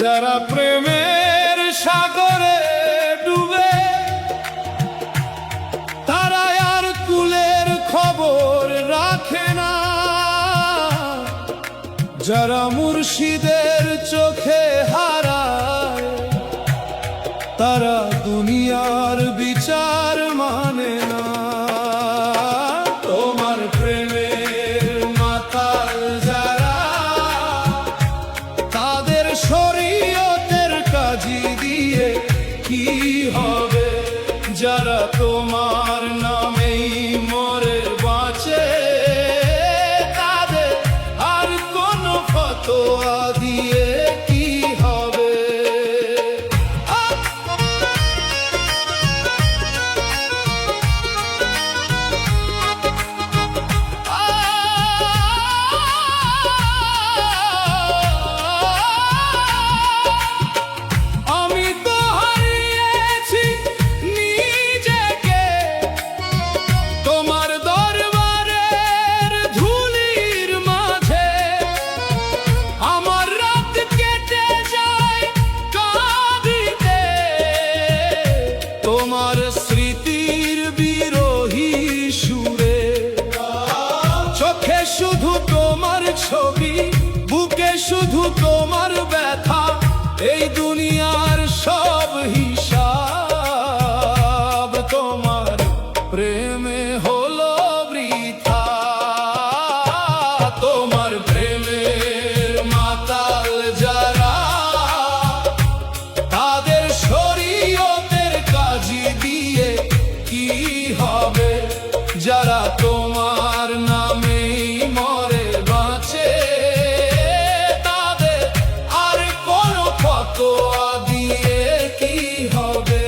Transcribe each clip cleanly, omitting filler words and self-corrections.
যারা প্রেমের সাগরে ডুবে তারা আর কুলের খবর রাখে না। যারা মুর্শিদের চোখে হারায় তারা দুনিয়ার বিচার মানে না। তোমার প্রেমের মাতাল যারা তাদের শরীয়তের কাজী দিয়ে কি হবে? যারা তোমার নামেই মরে বাঁচে তাদের আর কোনো ফতোয়া দিয়ে কি হবে? তোমার স্মৃতির বিরোহী সুরে চোখে শুধু তোমার ছবি, বুকে শুধু তোমার ব্যথা, এই দুনিয়ার সব হিসাব তোমার প্রেমে হলো বৃথা। তোমার প্রেমের মাতাল যারা তাদের শরীয়তের কাজী দিয়ে কি হবে? যারা তোমার নামেই মরে বাঁচে তাদের আর কোনো ফতোয়া দিয়ে কি হবে?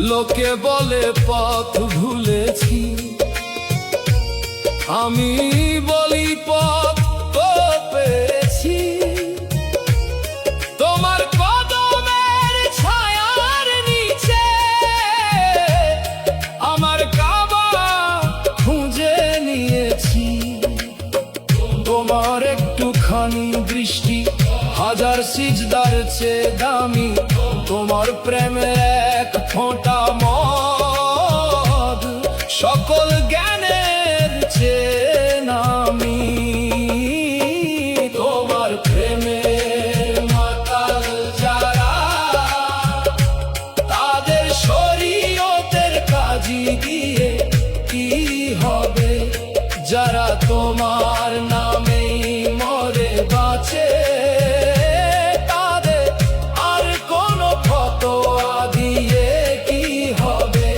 লোকে বলে পথ ভুলেছি, আমি বলি পথ তো পেয়েছি। তোমার কদমের ছায়ার নিচে আমার কাবা খুঁজে নিয়েছি। তোমার একটুখানি দৃষ্টি হাজার সিজদার চেয়ে দামি, তোমার প্রেমের এক ফোঁটা মদ সকল জ্ঞানের চেয়ে নামি। তোমার প্রেমের মাতাল যারা তাদের শরীয়তের কাজী দিয়ে কি হবে? যারা তোমার নামেই মরে বাঁচে তাদের আর কোনো ফতোয়া দিয়ে কি হবে?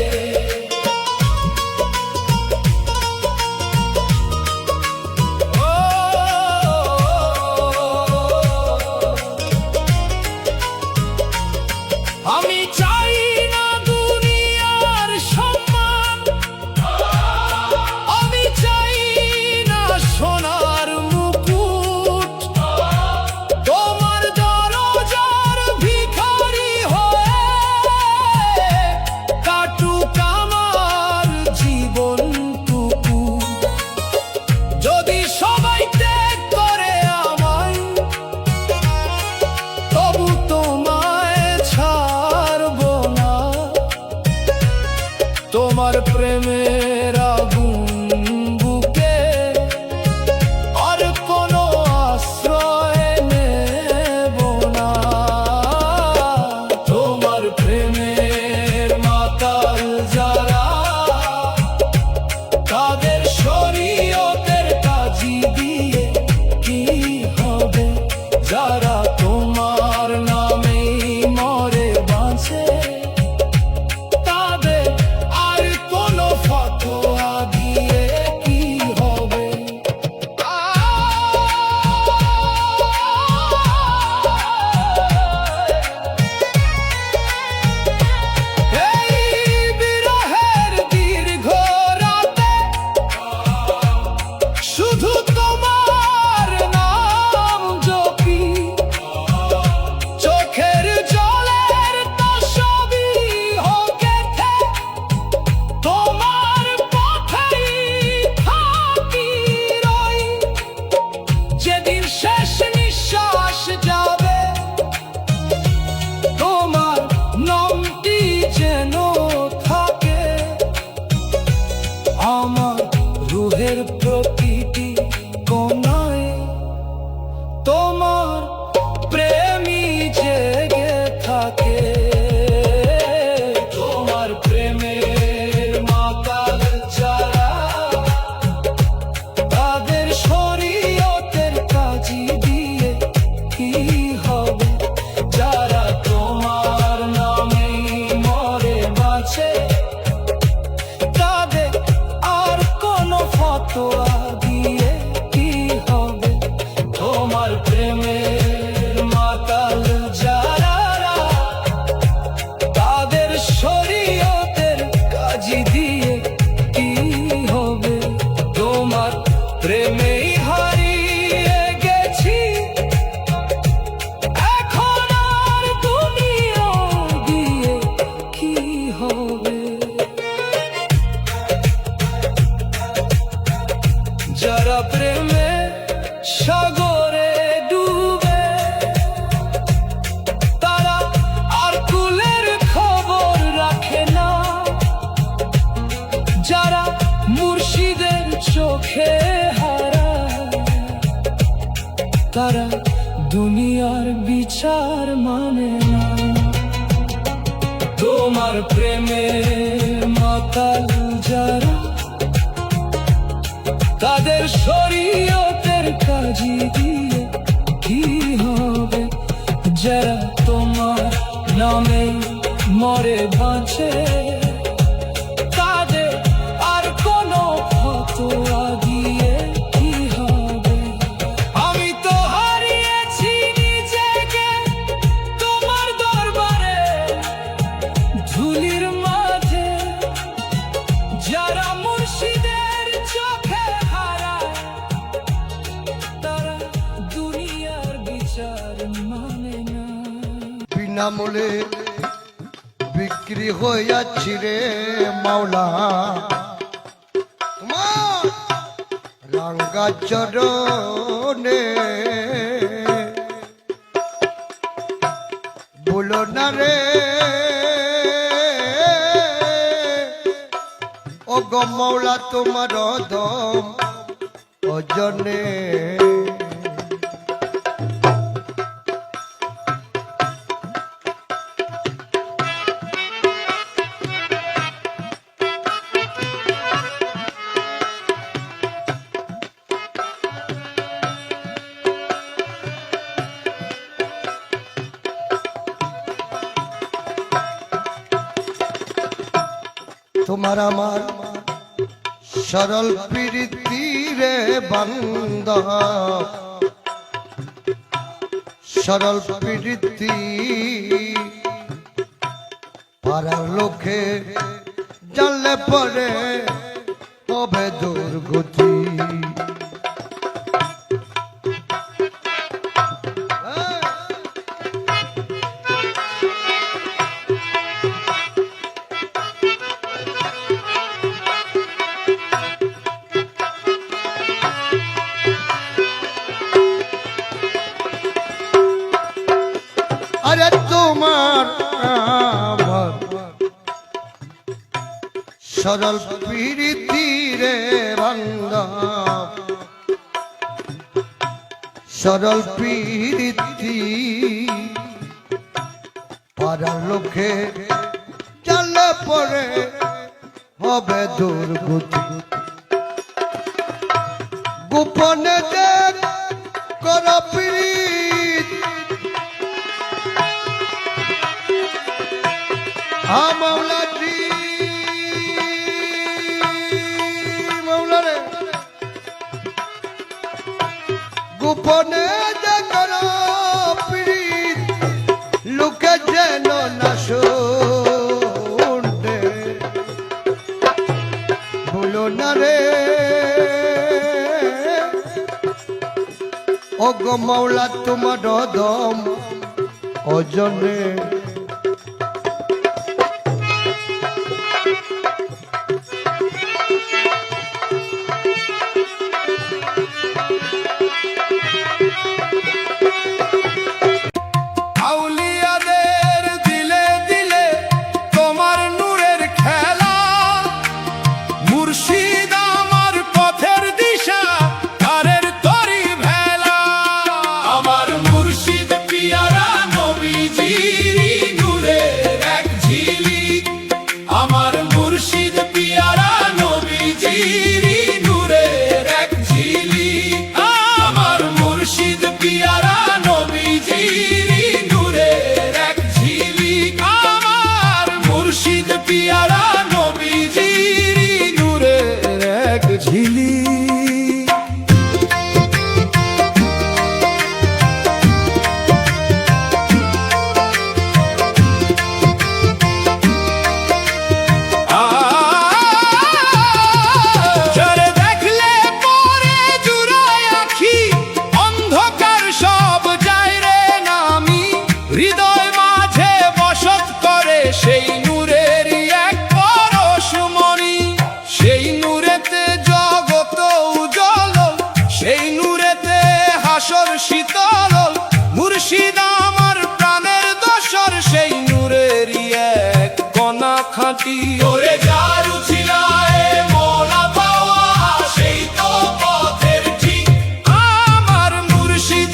আমি চাই না দুনিয়ার সম্মান, আমি চাই না সোনার মুকুট, তোমার দরজার ভিখারি হয়ে কাটুক আমার জীবনটুকু। যদি সবাই ত্যাগ করে আমায় তবু তোমায় ছাড়ব না। তোমার প্রেমের আগুন বুকে আর কোনো আশ্রয় নেব না। তোমার প্রেমের মাতাল যারা তাদের শরীয়তের কাজী দিয়ে কি হবে? যারা তোমার নামেই মরে বাঁচে তাদের আর কোনো ফতোয়া তারা দুনিয়ার বিচার মানে না। তোমার প্রেমে মাতাল যারা, তাদের শরীয়তের কাজী দিয়ে কি হবে? যারা তোমার নামে মরে বাঁচে, তাদের আর কোনো ফতোয়া দিয়ে কি হবে? আমি তো হারিয়েছি নিজেকে তোমার দরবারে, ধুলির মাঝে যারা মুর্শিদের চোখে হারায়, তারা দুনিয়ার বিচার মানে না। বিনামূল্যে বিক্রি হইয়াছি রে মাওলা, তোমার রাঙ্গা চরণে। বলো না রে ও গো মাওলা, তোমার দম অজনে। তোমার আমার সরল প্রীতি রে বান্ধব, সরল প্রীতি পাড়ার লোকে জানলে পরে হবে দুর্গতি। আরে তোমার আমার সরল প্রীতি রে বান্ধব, সরল প্রীতি পাড়ার লোকে জানলে পরে হবে দুর্গতি। গোপনে দেখ কর প্রীত, মাওলা জি মাওলা রে, গোপনে যে কর প্রীত লোকে যেন না শুনতে। বলো না রে ও গো মাওলা, তোমার দম অজনে। শীতল মুর্শিদ আমার প্রাণের দোসর, সেই নূরেরই এক কণা খাঁটি। ওরে যার উছিলায় মোলা পাওয়া, সেই তো পথের ঠিক। আমার মুর্শিদ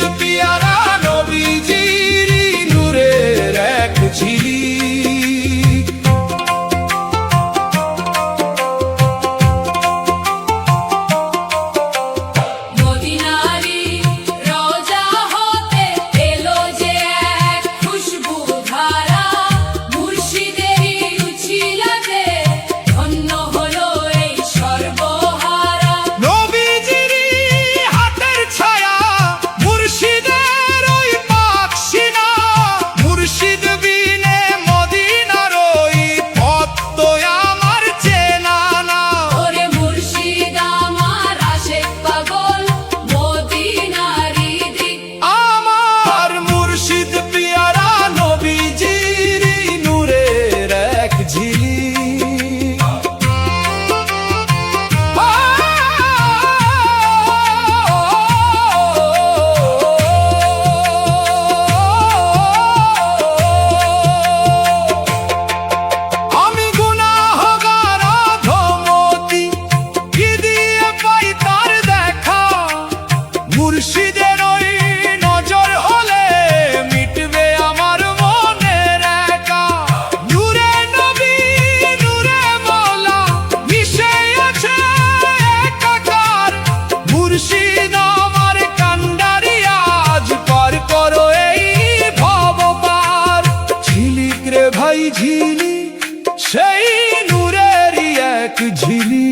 ঝিলি সেই নূরেরই এক ঝিলি